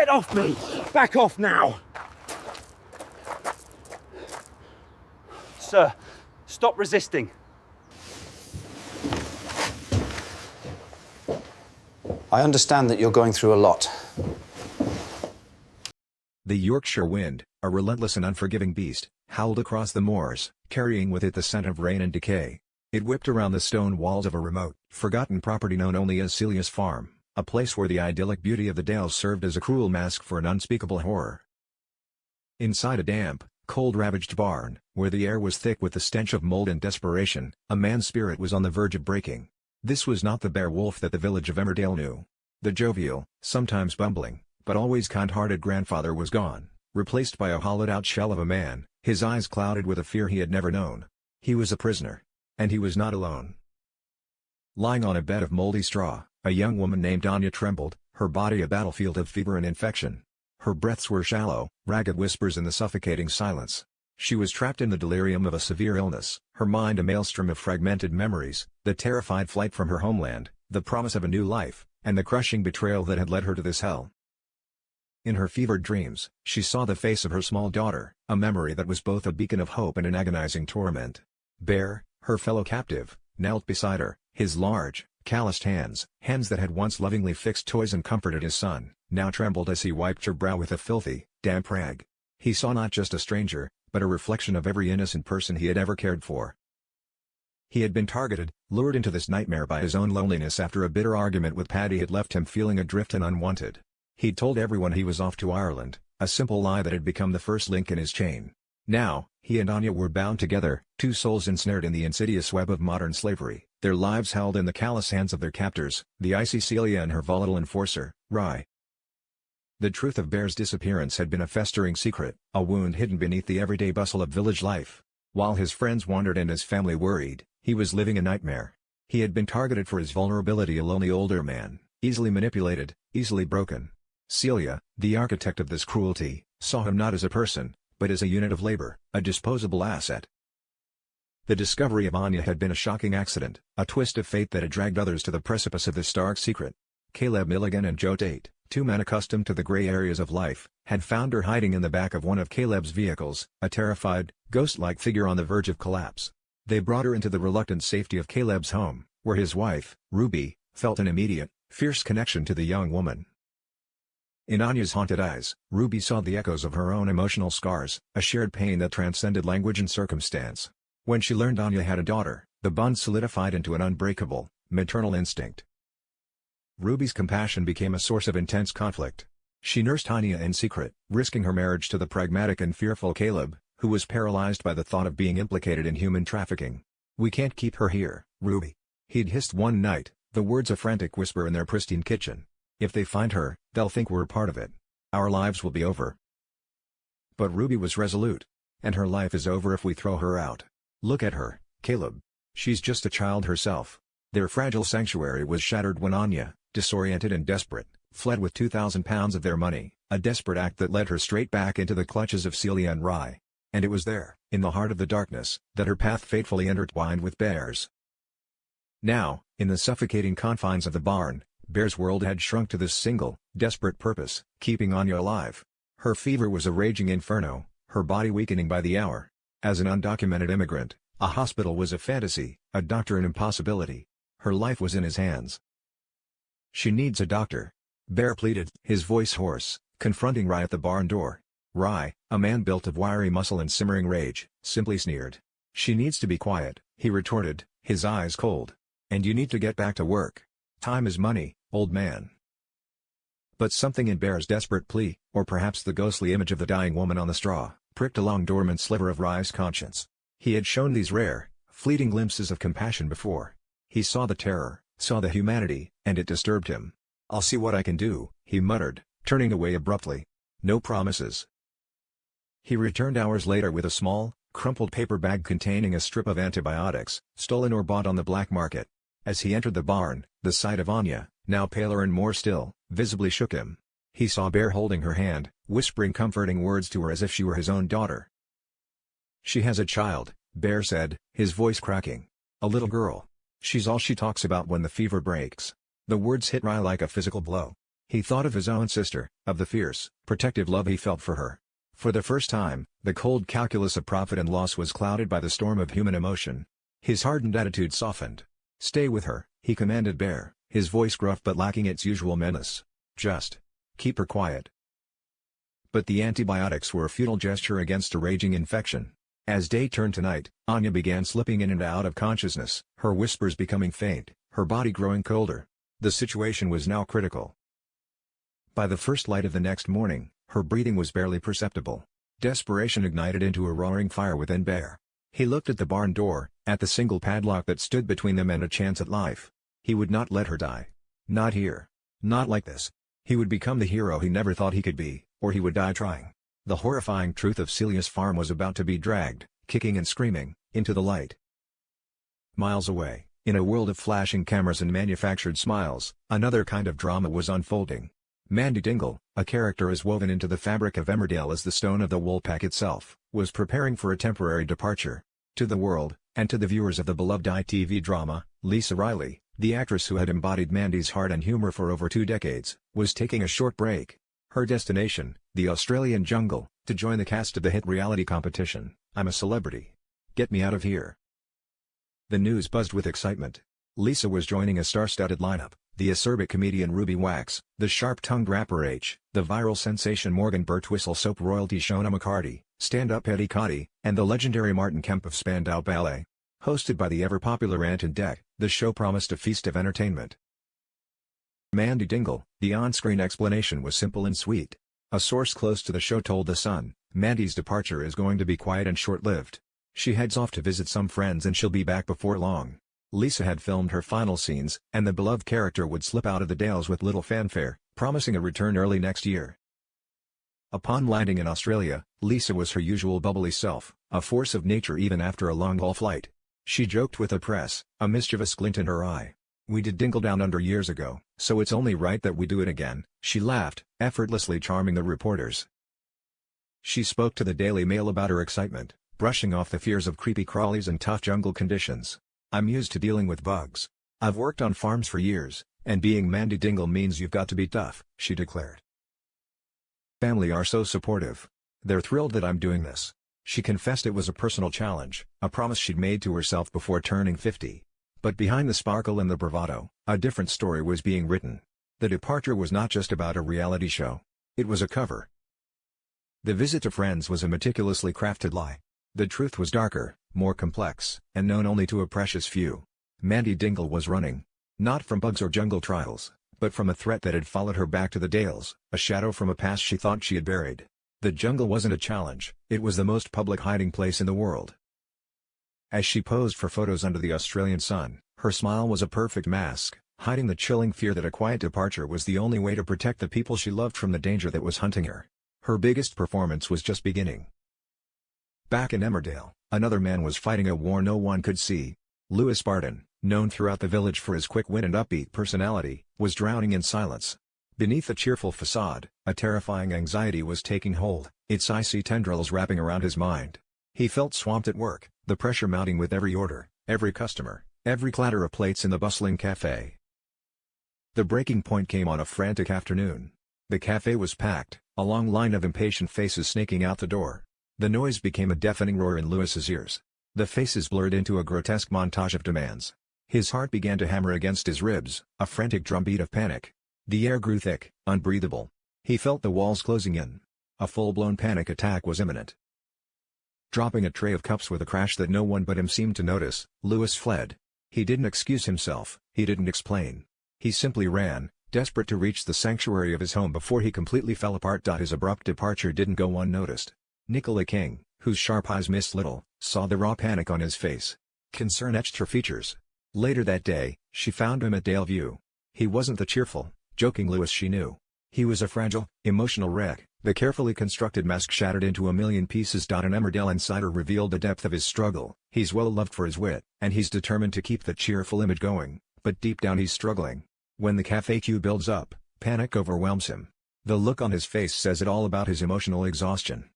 Get off me! Back off now! Sir, stop resisting. I understand that you're going through a lot. The Yorkshire wind, a relentless and unforgiving beast, howled across the moors, carrying with it the scent of rain and decay. It whipped around the stone walls of a remote, forgotten property known only as Celia's farm, a place where the idyllic beauty of the dales served as a cruel mask for an unspeakable horror. Inside a damp, cold-ravaged barn, where the air was thick with the stench of mold and desperation, a man's spirit was on the verge of breaking. This was not the bear wolf that the village of Emmerdale knew. The jovial, sometimes bumbling, but always kind-hearted grandfather was gone, replaced by a hollowed-out shell of a man, his eyes clouded with a fear he had never known. He was a prisoner. And he was not alone. Lying on a bed of moldy straw, a young woman named Anya trembled, her body a battlefield of fever and infection. Her breaths were shallow, ragged whispers in the suffocating silence. She was trapped in the delirium of a severe illness, her mind a maelstrom of fragmented memories, the terrified flight from her homeland, the promise of a new life, and the crushing betrayal that had led her to this hell. In her fevered dreams, she saw the face of her small daughter, a memory that was both a beacon of hope and an agonizing torment. Bear, her fellow captive, knelt beside her, his large, calloused hands that had once lovingly fixed toys and comforted his son, now trembled as he wiped her brow with a filthy, damp rag. He saw not just a stranger, but a reflection of every innocent person he had ever cared for. He had been targeted, lured into this nightmare by his own loneliness after a bitter argument with Paddy had left him feeling adrift and unwanted. He'd told everyone he was off to Ireland, a simple lie that had become the first link in his chain. Now, he and Anya were bound together, two souls ensnared in the insidious web of modern slavery, their lives held in the callous hands of their captors, the icy Celia and her volatile enforcer, Rye. The truth of Bear's disappearance had been a festering secret, a wound hidden beneath the everyday bustle of village life. While his friends wondered and his family worried, he was living a nightmare. He had been targeted for his vulnerability, a lonely older man, easily manipulated, easily broken. Celia, the architect of this cruelty, saw him not as a person, but as a unit of labor, a disposable asset. The discovery of Anya had been a shocking accident, a twist of fate that had dragged others to the precipice of this stark secret. Caleb Milligan and Joe Tate, two men accustomed to the gray areas of life, had found her hiding in the back of one of Caleb's vehicles, a terrified, ghost-like figure on the verge of collapse. They brought her into the reluctant safety of Caleb's home, where his wife, Ruby, felt an immediate, fierce connection to the young woman. In Anya's haunted eyes, Ruby saw the echoes of her own emotional scars, a shared pain that transcended language and circumstance. When she learned Anya had a daughter, the bond solidified into an unbreakable, maternal instinct. Ruby's compassion became a source of intense conflict. She nursed Anya in secret, risking her marriage to the pragmatic and fearful Caleb, who was paralyzed by the thought of being implicated in human trafficking. "We can't keep her here, Ruby," he'd hissed one night, the words a frantic whisper in their pristine kitchen. "If they find her, they'll think we're part of it. Our lives will be over." But Ruby was resolute. "And her life is over if we throw her out. Look at her, Caleb. She's just a child herself." Their fragile sanctuary was shattered when Anya, disoriented and desperate, fled with £2,000 of their money, a desperate act that led her straight back into the clutches of Celia and Rye. And it was there, in the heart of the darkness, that her path fatefully intertwined with Bear's. Now, in the suffocating confines of the barn, Bear's world had shrunk to this single, desperate purpose, keeping Anya alive. Her fever was a raging inferno, her body weakening by the hour. As an undocumented immigrant, a hospital was a fantasy, a doctor an impossibility. Her life was in his hands. "She needs a doctor," Bear pleaded, his voice hoarse, confronting Rye at the barn door. Rye, a man built of wiry muscle and simmering rage, simply sneered. "She needs to be quiet," he retorted, his eyes cold. "And you need to get back to work. Time is money, old man." But something in Bear's desperate plea, or perhaps the ghostly image of the dying woman on the straw, pricked a long dormant sliver of Rye's conscience. He had shown these rare, fleeting glimpses of compassion before. He saw the terror, saw the humanity, and it disturbed him. "I'll see what I can do," he muttered, turning away abruptly. "No promises." He returned hours later with a small, crumpled paper bag containing a strip of antibiotics, stolen or bought on the black market. As he entered the barn, the sight of Anya, now paler and more still, visibly shook him. He saw Bear holding her hand, whispering comforting words to her as if she were his own daughter. "She has a child," Bear said, his voice cracking. "A little girl. She's all she talks about when the fever breaks." The words hit Rye like a physical blow. He thought of his own sister, of the fierce, protective love he felt for her. For the first time, the cold calculus of profit and loss was clouded by the storm of human emotion. His hardened attitude softened. "Stay with her," he commanded Bear, his voice gruff but lacking its usual menace. "Just keep her quiet." But the antibiotics were a futile gesture against a raging infection. As day turned to night, Anya began slipping in and out of consciousness, her whispers becoming faint, her body growing colder. The situation was now critical. By the first light of the next morning, her breathing was barely perceptible. Desperation ignited into a roaring fire within Bear. He looked at the barn door, at the single padlock that stood between them and a chance at life. He would not let her die. Not here. Not like this. He would become the hero he never thought he could be, or he would die trying. The horrifying truth of Celia's farm was about to be dragged, kicking and screaming, into the light. Miles away, in a world of flashing cameras and manufactured smiles, another kind of drama was unfolding. Mandy Dingle, a character as woven into the fabric of Emmerdale as the stone of the Woolpack itself, was preparing for a temporary departure. To the world, and to the viewers of the beloved ITV drama, Lisa Riley, the actress who had embodied Mandy's heart and humor for over 2 decades, was taking a short break. Her destination, the Australian jungle, to join the cast of the hit reality competition, I'm a Celebrity. Get me out of here. The news buzzed with excitement. Lisa was joining a star-studded lineup: the acerbic comedian Ruby Wax, the sharp-tongued rapper H, the viral sensation Morgan Birtwistle soap royalty Shona McCarty, stand-up Eddie Cotty, and the legendary Martin Kemp of Spandau Ballet. Hosted by the ever-popular Ant and Dec, the show promised a feast of entertainment. Mandy Dingle, the on-screen explanation was simple and sweet. A source close to the show told The Sun, "Mandy's departure is going to be quiet and short-lived. She heads off to visit some friends and she'll be back before long." Lisa had filmed her final scenes, and the beloved character would slip out of the Dales with little fanfare, promising a return early next year. Upon landing in Australia, Lisa was her usual bubbly self, a force of nature even after a long-haul flight. She joked with the press, a mischievous glint in her eye. "We did Dingle Down Under years ago, so it's only right that we do it again," she laughed, effortlessly charming the reporters. She spoke to the Daily Mail about her excitement, brushing off the fears of creepy crawlies and tough jungle conditions. "I'm used to dealing with bugs. I've worked on farms for years, and being Mandy Dingle means you've got to be tough," she declared. "Family are so supportive. They're thrilled that I'm doing this." She confessed it was a personal challenge, a promise she'd made to herself before turning 50. But behind the sparkle and the bravado, a different story was being written. The departure was not just about a reality show. It was a cover. The visit to friends was a meticulously crafted lie. The truth was darker, more complex, and known only to a precious few. Mandy Dingle was running. Not from bugs or jungle trials, but from a threat that had followed her back to the Dales, a shadow from a past she thought she had buried. The jungle wasn't a challenge, it was the most public hiding place in the world. As she posed for photos under the Australian sun, her smile was a perfect mask, hiding the chilling fear that a quiet departure was the only way to protect the people she loved from the danger that was hunting her. Her biggest performance was just beginning. Back in Emmerdale, another man was fighting a war no one could see. Lewis Barton, known throughout the village for his quick wit and upbeat personality, was drowning in silence. Beneath a cheerful facade, a terrifying anxiety was taking hold, its icy tendrils wrapping around his mind. He felt swamped at work, the pressure mounting with every order, every customer, every clatter of plates in the bustling cafe. The breaking point came on a frantic afternoon. The cafe was packed, a long line of impatient faces snaking out the door. The noise became a deafening roar in Lewis's ears. The faces blurred into a grotesque montage of demands. His heart began to hammer against his ribs, a frantic drumbeat of panic. The air grew thick, unbreathable. He felt the walls closing in. A full-blown panic attack was imminent. Dropping a tray of cups with a crash that no one but him seemed to notice, Lewis fled. He didn't excuse himself, he didn't explain. He simply ran, desperate to reach the sanctuary of his home before he completely fell apart. His abrupt departure didn't go unnoticed. Nicola King, whose sharp eyes missed little, saw the raw panic on his face. Concern etched her features. Later that day, she found him at Daleview. He wasn't the cheerful, joking Lewis she knew. He was a fragile, emotional wreck, the carefully constructed mask shattered into a million pieces. An Emmerdale insider revealed the depth of his struggle. He's well loved for his wit, and he's determined to keep the cheerful image going, but deep down he's struggling. When the cafe queue builds up, panic overwhelms him. The look on his face says it all about his emotional exhaustion.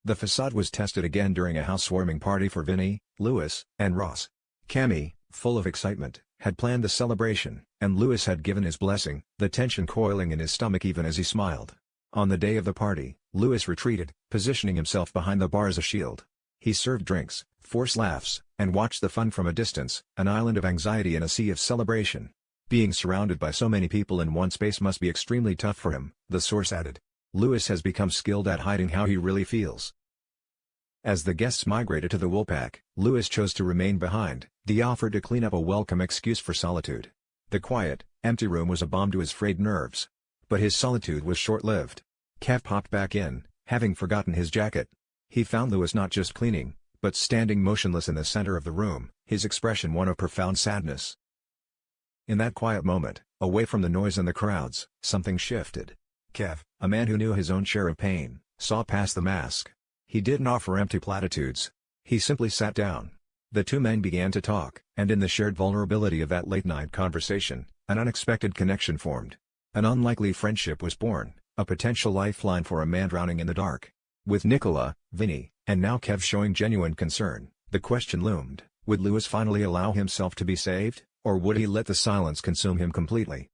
The facade was tested again during a housewarming party for Vinny, Lewis, and Ross. Cammy, full of excitement, had planned the celebration, and Lewis had given his blessing, the tension coiling in his stomach even as he smiled. On the day of the party, Lewis retreated, positioning himself behind the bar as a shield. He served drinks, forced laughs, and watched the fun from a distance, an island of anxiety in a sea of celebration. Being surrounded by so many people in one space must be extremely tough for him, the source added. Lewis has become skilled at hiding how he really feels. As the guests migrated to the Woolpack, Lewis chose to remain behind, the offer to clean up a welcome excuse for solitude. The quiet, empty room was a balm to his frayed nerves. But his solitude was short-lived. Kev popped back in, having forgotten his jacket. He found Lewis not just cleaning, but standing motionless in the center of the room, his expression one of profound sadness. In that quiet moment, away from the noise and the crowds, something shifted. Kev, a man who knew his own share of pain, saw past the mask. He didn't offer empty platitudes. He simply sat down. The two men began to talk, and in the shared vulnerability of that late-night conversation, an unexpected connection formed. An unlikely friendship was born, a potential lifeline for a man drowning in the dark. With Nicola, Vinny, and now Kev showing genuine concern, the question loomed, would Lewis finally allow himself to be saved, or would he let the silence consume him completely?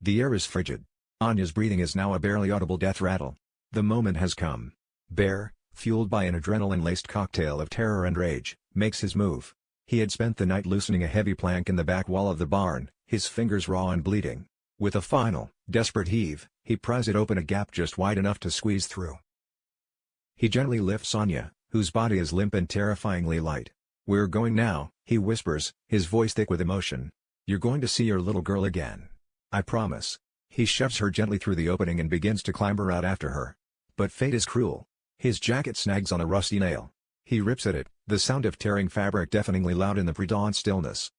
The air is frigid. Anya's breathing is now a barely audible death rattle. The moment has come. Bear, fueled by an adrenaline-laced cocktail of terror and rage, makes his move. He had spent the night loosening a heavy plank in the back wall of the barn, his fingers raw and bleeding. With a final, desperate heave, he pries it open a gap just wide enough to squeeze through. He gently lifts Anya, whose body is limp and terrifyingly light. "We're going now," he whispers, his voice thick with emotion. "You're going to see your little girl again. I promise." He shoves her gently through the opening and begins to clamber out after her. But fate is cruel. His jacket snags on a rusty nail. He rips at it, the sound of tearing fabric deafeningly loud in the pre-dawn stillness.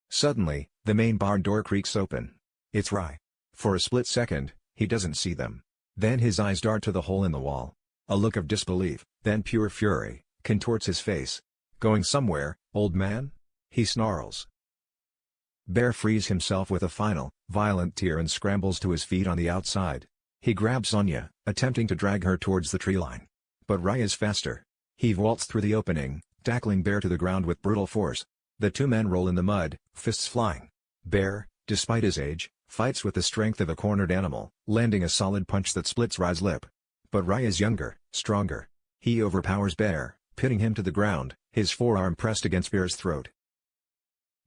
Suddenly, the main barn door creaks open. It's Rye. For a split second, he doesn't see them. Then his eyes dart to the hole in the wall. A look of disbelief, then pure fury, contorts his face. "Going somewhere, old man?" he snarls. Bear frees himself with a final, violent tear and scrambles to his feet on the outside. He grabs Anya, attempting to drag her towards the tree line. But Rye is faster. He vaults through the opening, tackling Bear to the ground with brutal force. The two men roll in the mud, fists flying. Bear, despite his age, fights with the strength of a cornered animal, landing a solid punch that splits Rye's lip. But Rye is younger, stronger. He overpowers Bear, pinning him to the ground, his forearm pressed against Bear's throat.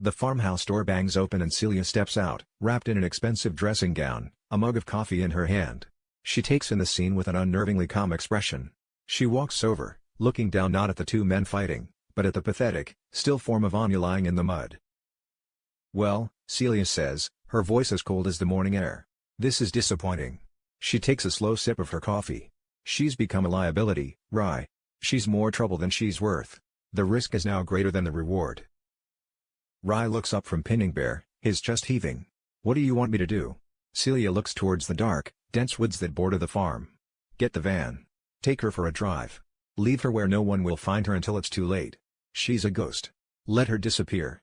The farmhouse door bangs open and Celia steps out, wrapped in an expensive dressing gown, a mug of coffee in her hand. She takes in the scene with an unnervingly calm expression. She walks over, looking down not at the two men fighting, but at the pathetic, still form of Anya lying in the mud. "Well," Celia says, her voice as cold as the morning air. "This is disappointing." She takes a slow sip of her coffee. "She's become a liability, Rye. She's more trouble than she's worth. The risk is now greater than the reward." Rye looks up from pinning Bear, his chest heaving. "What do you want me to do?" Celia looks towards the dark, dense woods that border the farm. "Get the van. Take her for a drive. Leave her where no one will find her until it's too late. She's a ghost. Let her disappear."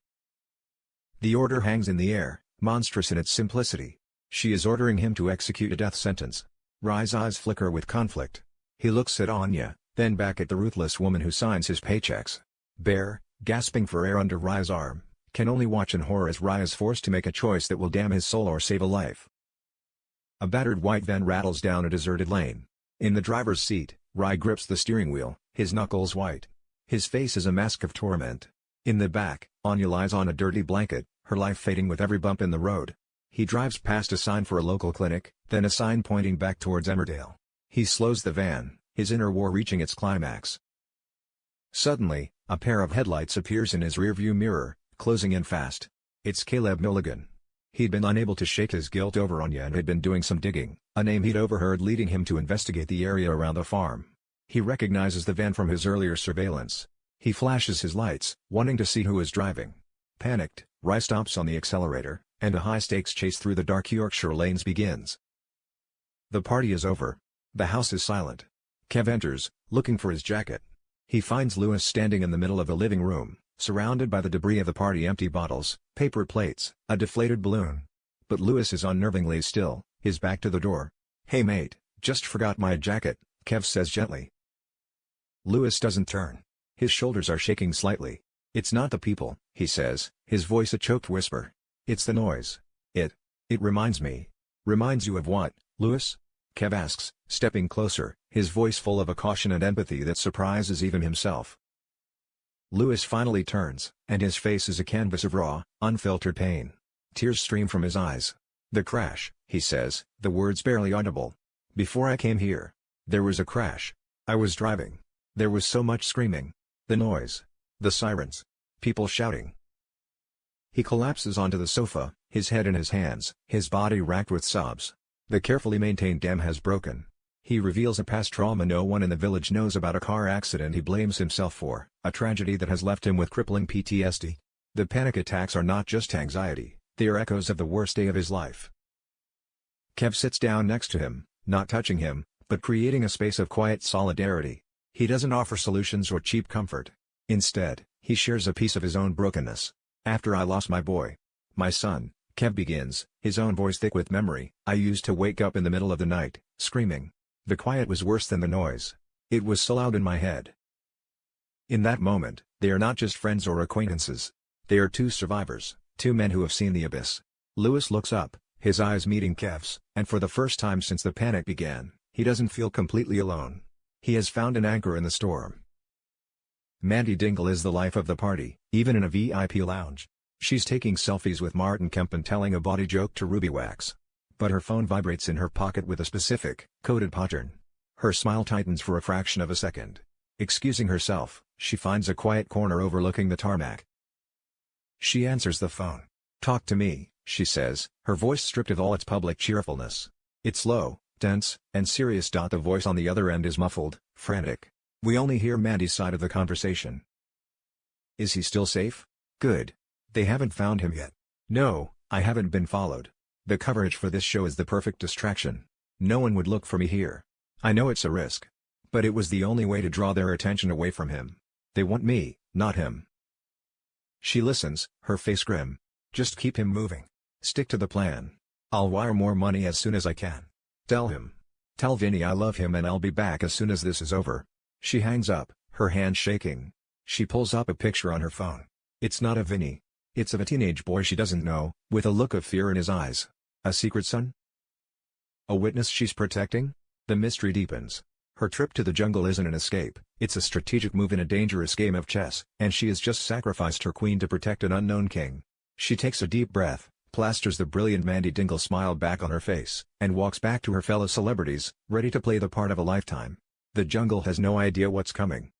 The order hangs in the air, monstrous in its simplicity. She is ordering him to execute a death sentence. Rye's eyes flicker with conflict. He looks at Anya, then back at the ruthless woman who signs his paychecks. Bear, gasping for air under Rye's arm, can only watch in horror as Rye is forced to make a choice that will damn his soul or save a life. A battered white van rattles down a deserted lane. In the driver's seat, Rye grips the steering wheel, his knuckles white. His face is a mask of torment. In the back, Anya lies on a dirty blanket, her life fading with every bump in the road. He drives past a sign for a local clinic, then a sign pointing back towards Emmerdale. He slows the van, his inner war reaching its climax. Suddenly, a pair of headlights appears in his rearview mirror, closing in fast. It's Caleb Milligan. He'd been unable to shake his guilt over Anya and had been doing some digging, a name he'd overheard leading him to investigate the area around the farm. He recognizes the van from his earlier surveillance. He flashes his lights, wanting to see who is driving. Panicked, Rye stomps on the accelerator, and a high-stakes chase through the dark Yorkshire lanes begins. The party is over. The house is silent. Kev enters, looking for his jacket. He finds Lewis standing in the middle of the living room, surrounded by the debris of the party: empty bottles, paper plates, a deflated balloon. But Lewis is unnervingly still, his back to the door. "Hey mate, just forgot my jacket," Kev says gently. Lewis doesn't turn. His shoulders are shaking slightly. "It's not the people," he says, his voice a choked whisper. It's the noise. It reminds me. Reminds you of what, Lewis? Kev asks, stepping closer, his voice full of a caution and empathy that surprises even himself. Lewis finally turns, and his face is a canvas of raw, unfiltered pain. Tears stream from his eyes. The crash, he says, the words barely audible. Before I came here. There was a crash. I was driving. There was so much screaming. The noise. The sirens. People shouting. He collapses onto the sofa, his head in his hands, his body racked with sobs. The carefully maintained dam has broken. He reveals a past trauma no one in the village knows about, a car accident he blames himself for, a tragedy that has left him with crippling PTSD. The panic attacks are not just anxiety, they are echoes of the worst day of his life. Kev sits down next to him, not touching him, but creating a space of quiet solidarity. He doesn't offer solutions or cheap comfort. Instead, he shares a piece of his own brokenness. After I lost my boy, my son, Kev begins, his own voice thick with memory, I used to wake up in the middle of the night, screaming. The quiet was worse than the noise. It was so loud in my head. In that moment, they are not just friends or acquaintances. They are two survivors, two men who have seen the abyss. Lewis looks up, his eyes meeting Kev's, and for the first time since the panic began, he doesn't feel completely alone. He has found an anchor in the storm. Mandy Dingle is the life of the party, even in a VIP lounge. She's taking selfies with Martin Kemp and telling a body joke to Ruby Wax. But her phone vibrates in her pocket with a specific, coded pattern. Her smile tightens for a fraction of a second. Excusing herself, she finds a quiet corner overlooking the tarmac. She answers the phone. Talk to me, she says, her voice stripped of all its public cheerfulness. It's low, tense, and serious. The voice on the other end is muffled, frantic. We only hear Mandy's side of the conversation. Is he still safe? Good. They haven't found him yet. No, I haven't been followed. The coverage for this show is the perfect distraction. No one would look for me here. I know it's a risk. But it was the only way to draw their attention away from him. They want me, not him. She listens, her face grim. Just keep him moving. Stick to the plan. I'll wire more money as soon as I can. Tell him. Tell Vinny I love him and I'll be back as soon as this is over. She hangs up, her hand shaking. She pulls up a picture on her phone. It's not of Vinny. It's of a teenage boy she doesn't know, with a look of fear in his eyes. A secret son? A witness she's protecting? The mystery deepens. Her trip to the jungle isn't an escape, it's a strategic move in a dangerous game of chess, and she has just sacrificed her queen to protect an unknown king. She takes a deep breath, plasters the brilliant Mandy Dingle smile back on her face, and walks back to her fellow celebrities, ready to play the part of a lifetime. The jungle has no idea what's coming.